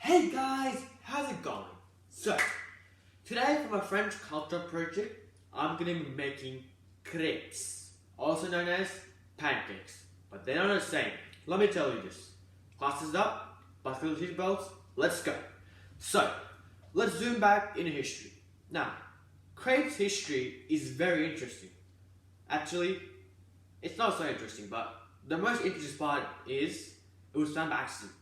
Hey guys, how's it going? So, today for my French culture project, I'm gonna be making crêpes, also known as pancakes, but they're not the same. Let me tell you this. Classes up, buckle your seatbelts, let's go. So, let's zoom back into history. Now, crêpes history is very interesting. Actually, it's not so interesting, but the most interesting part is it was found by accident.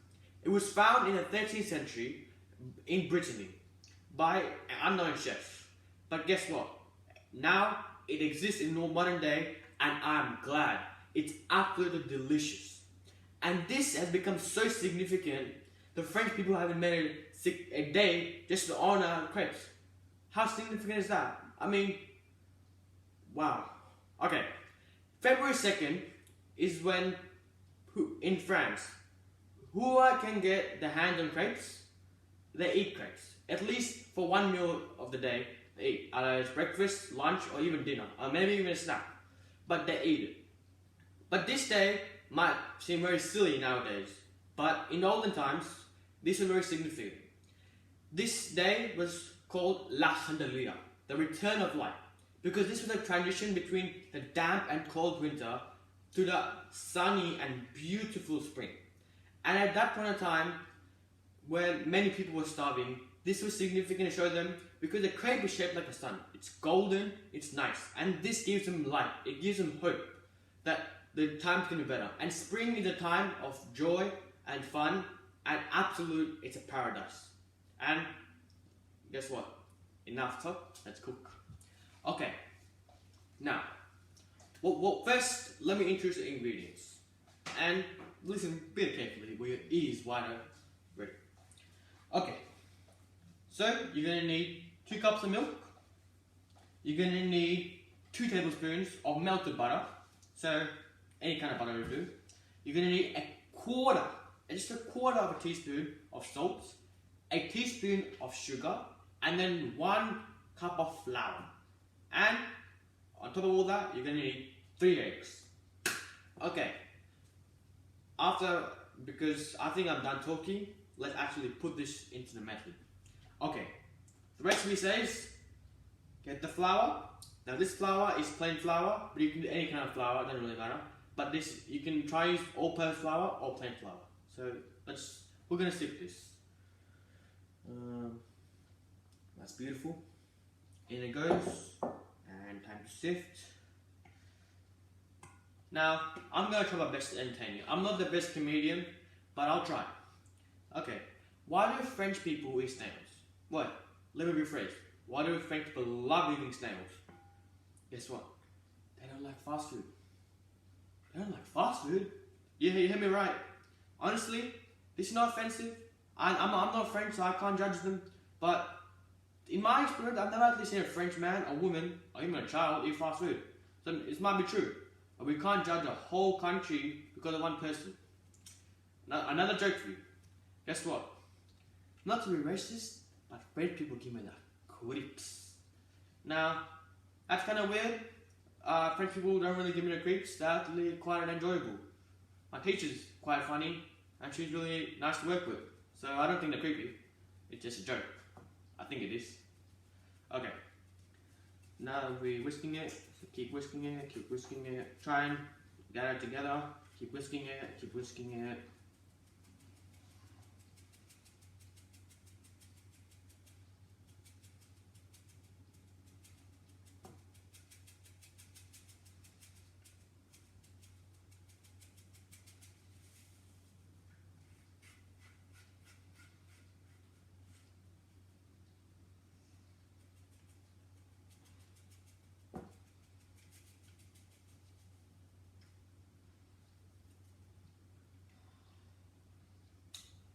It was found in the 13th century in Brittany by an unknown chef. But guess what? Now it exists in modern day, and I'm glad. It's absolutely delicious. And this has become so significant, the French people haven't made a day just to honor crepes. How significant is that? I mean, wow. Okay, February 2nd is when, in France, who can get the hands on crepes, they eat crepes. At least for one meal of the day, they eat. Either it's breakfast, lunch, or even dinner, or maybe even a snack. But they eat it. But this day might seem very silly nowadays. But in olden times, this was very significant. This day was called La Chandelier, the return of light. Because this was a transition between the damp and cold winter to the sunny and beautiful spring. And at that point of time, when many people were starving, this was significant to show them because the crepe is shaped like a sun. It's golden, it's nice, and this gives them light. It gives them hope that the time's gonna be better. And spring is a time of joy and fun, and absolute, it's a paradise. And guess what? Enough talk, let's cook. Okay, now, well, first, let me introduce the ingredients. And listen very carefully with your ears wide open. Okay, so you're going to need 2 cups of milk. You're going to need 2 tablespoons of melted butter. So any kind of butter will do. You're going to need just a quarter of a teaspoon of salt, a teaspoon of sugar, and then 1 cup of flour. And on top of all that, you're going to need 3 eggs. Okay. Because I think I'm done talking, let's actually put this into the method. Okay, the recipe says, get the flour. Now this flour is plain flour, but you can do any kind of flour, it doesn't really matter. But this, you can try use all-purpose flour or plain flour. So we're gonna sift this. That's beautiful. In it goes, and time to sift. Now, I'm going to try my best to entertain you. I'm not the best comedian, but I'll try. Okay, why do French people eat snails? What? Let me rephrase. Why do French people love eating snails? Guess what? They don't like fast food. They don't like fast food? Yeah, you heard me right. Honestly, this is not offensive. I'm not French, so I can't judge them. But in my experience, I've never actually seen a French man, a woman, or even a child eat fast food. So it might be true. But we can't judge a whole country because of one person. Now, another joke for you. Guess what? Not to be racist, but French people give me the crêpes. Now, that's kind of weird. French people don't really give me the crêpes. They're actually quite enjoyable. My teacher's quite funny, and she's really nice to work with. So I don't think they're creepy. It's just a joke. I think it is. Okay. Now we're whisking it, so keep whisking it, keep whisking it. Try and get it together. Keep whisking it, keep whisking it.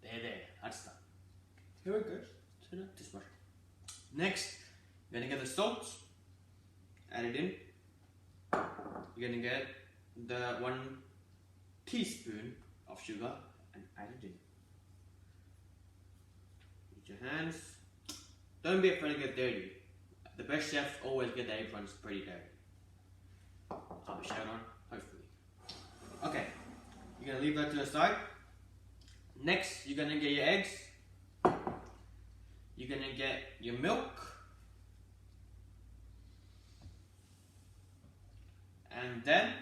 There, that's done. Here it goes. So not this much. Next, you're gonna get the salt, add it in. You're gonna get the 1 teaspoon of sugar and add it in. Use your hands. Don't be afraid to get dirty. The best chefs always get their aprons pretty dirty. I'll be showing on, hopefully. Okay, you're gonna leave that to the side. Next, you're gonna get your eggs. you're gonna get your milk, and then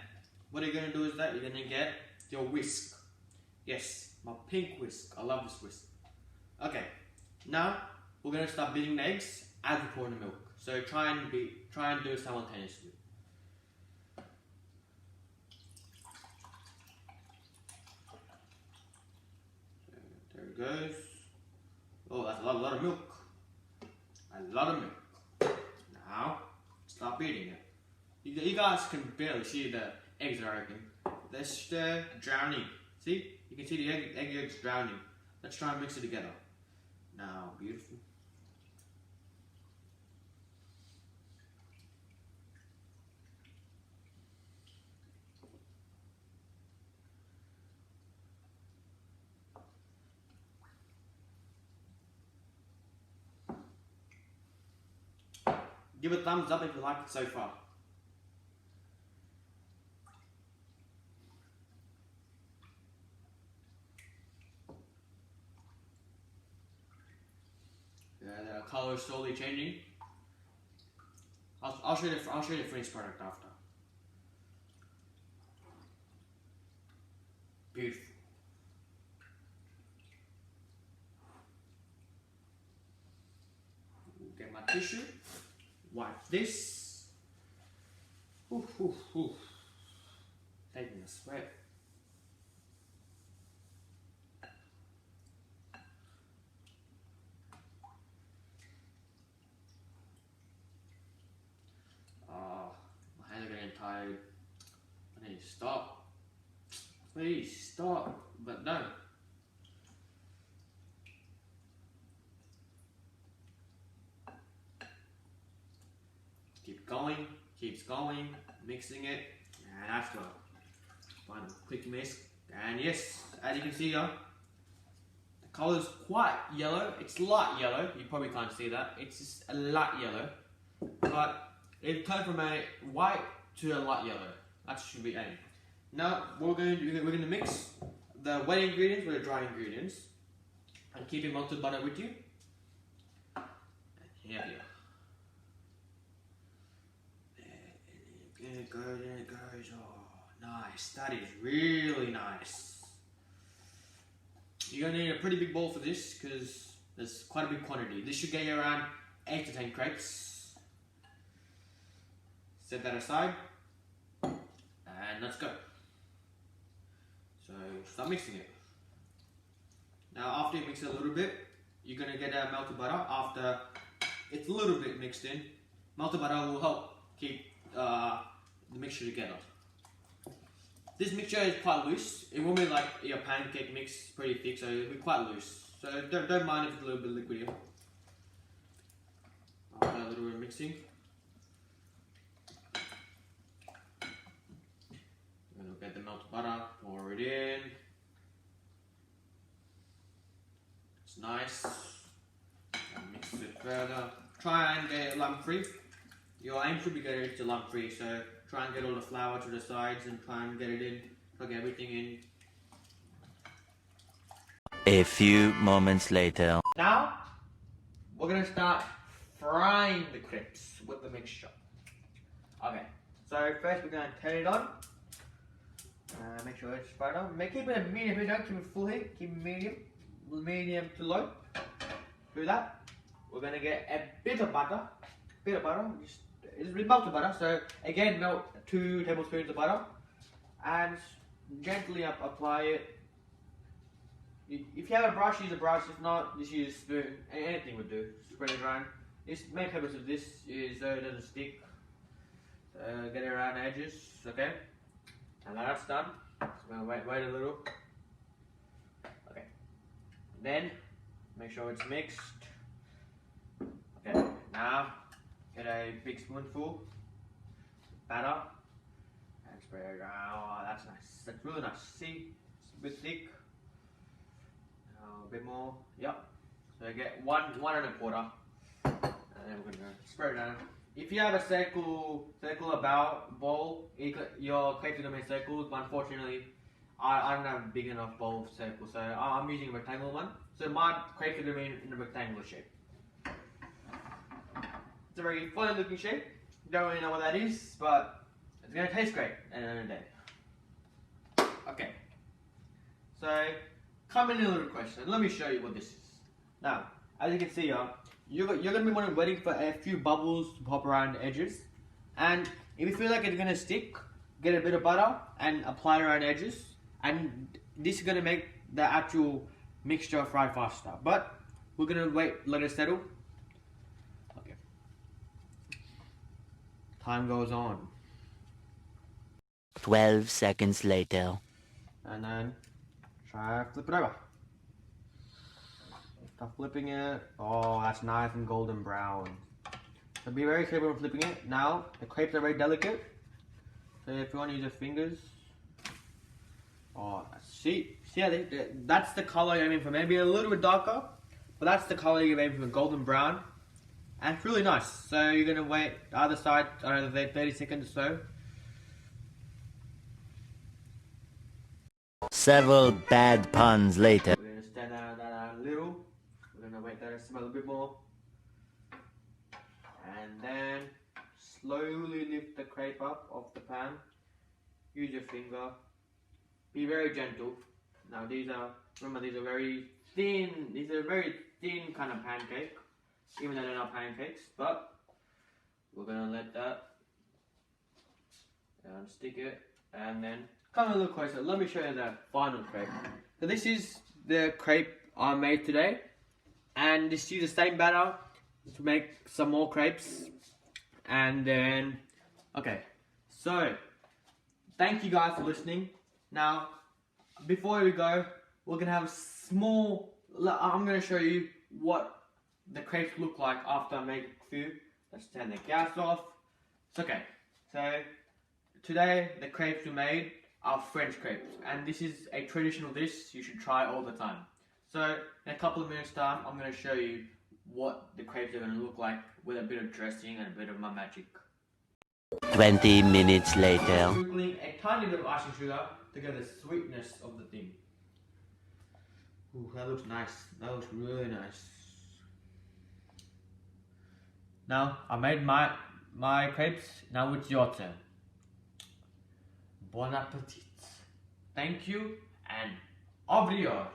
what you're gonna do is that you're gonna get your whisk. Yes, my pink whisk. I love this whisk. Okay, now we're gonna start beating the eggs as we pour in the milk. So try and do it simultaneously. There it goes. Oh, that's a lot of milk. A lot of milk. Now, start beating it. You guys can barely see the eggs are open. They're still drowning. See? You can see the eggs drowning. Let's try and mix it together. Now, beautiful. Give a thumbs up if you like it so far. The color is slowly changing. I'll show you the finished product after. Beautiful. Get my tissue. Wipe this. Taking a sweat. My hands are getting tired. I need to stop. Please stop. But no. Keeps going, mixing it, and after one quick mix, and yes, as you can see here, the color is quite yellow. It's light yellow. You probably can't see that. It's just a light yellow, but it turned from a white to a light yellow. That should be aim. Now we're going to mix the wet ingredients with the dry ingredients, and keep your melted butter with you. And here we are. There it goes. Oh, nice. That is really nice. You're going to need a pretty big bowl for this because there's quite a big quantity. This should get you around 8 to 10 crepes. Set that aside. And let's go. So start mixing it. Now after you mix it a little bit, you're going to get melted butter. After it's a little bit mixed in, melted butter will help keep the mixture together. This mixture is quite loose. It won't be like your pancake mix, pretty thick, so it'll be quite loose. So don't mind if it's a little bit liquid here. After a little bit of mixing, we're gonna get the melted butter, pour it in. It's nice. And mix it further. Try and get it lump free. Your aim should be getting it to lump free, so try and get all the flour to the sides and try and get it in, plug everything in. A few moments later. Now, we're going to start frying the crepes with the mixture. Okay, so first we're going to turn it on. Make sure it's fried on. Keep it at medium heat, don't keep it full heat, keep it medium to low. Do that. We're going to get a bit of butter. It's melted butter, so again melt 2 tablespoons of butter and gently apply it. If you have a brush, use a brush. If not, just use a spoon. Anything would do. Spread it around. This main purpose of this is so it doesn't stick. So get it around the edges, okay? And now that's done. So I'm gonna wait a little. Okay. Then make sure it's mixed. Okay. Now get a big spoonful of batter and spread it around. Oh, that's nice. That's really nice. See, it's a bit thick. A bit more. Yep. So get one and a quarter, and then we're gonna spread it around. If you have a circle bowl, your crepes are gonna be circles. But unfortunately, I don't have a big enough bowl of circle, so I'm using a rectangular one. So my crepes are gonna be in a rectangular shape. a very funny looking shape. Don't really know what that is, but it's gonna taste great at the end of the day. Okay. So, come in a little question. Let me show you what this is. Now, as you can see here, you're gonna be waiting for a few bubbles to pop around the edges. And if you feel like it's gonna stick, get a bit of butter and apply it around the edges. And this is gonna make the actual mixture fry faster. But we're gonna wait, let it settle. Okay. Time goes on. 12 seconds later. And then try flip it over. Start flipping it. Oh, that's nice and golden brown. So be very careful when flipping it. Now, the crepes are very delicate. So if you want to use your fingers. Oh, see how that's the color you're aiming for. Maybe a little bit darker, but that's the color you're aiming for, golden brown. And it's really nice. So you're going to wait the other side, I don't know, 30 seconds or so. Several bad puns later. We're going to stand that a little. We're going to wait that to simmer a little bit more. And then slowly lift the crepe up off the pan. Use your finger. Be very gentle. Now remember these are very thin kind of pancake. Even though they're not pancakes, but we're going to let that stick it and then come a little closer. Let me show you the final crepe. So this is the crepe I made today, and just use the same batter to make some more crepes. And then, okay, so thank you guys for listening. Now, before we go, we're gonna have I'm gonna show you what the crepes look like after I make a few. Let's turn the gas off. It's okay. So today the crepes we made are French crepes, and this is a traditional dish you should try all the time. So in a couple of minutes time, I'm going to show you what the crepes are going to look like with a bit of dressing and a bit of my magic. 20 minutes later. Sprinkling a tiny bit of icing sugar to get the sweetness of the thing. Ooh, that looks nice. That looks really nice. Now I made my crepes. Now it's your turn. Bon appetit. Thank you and au revoir.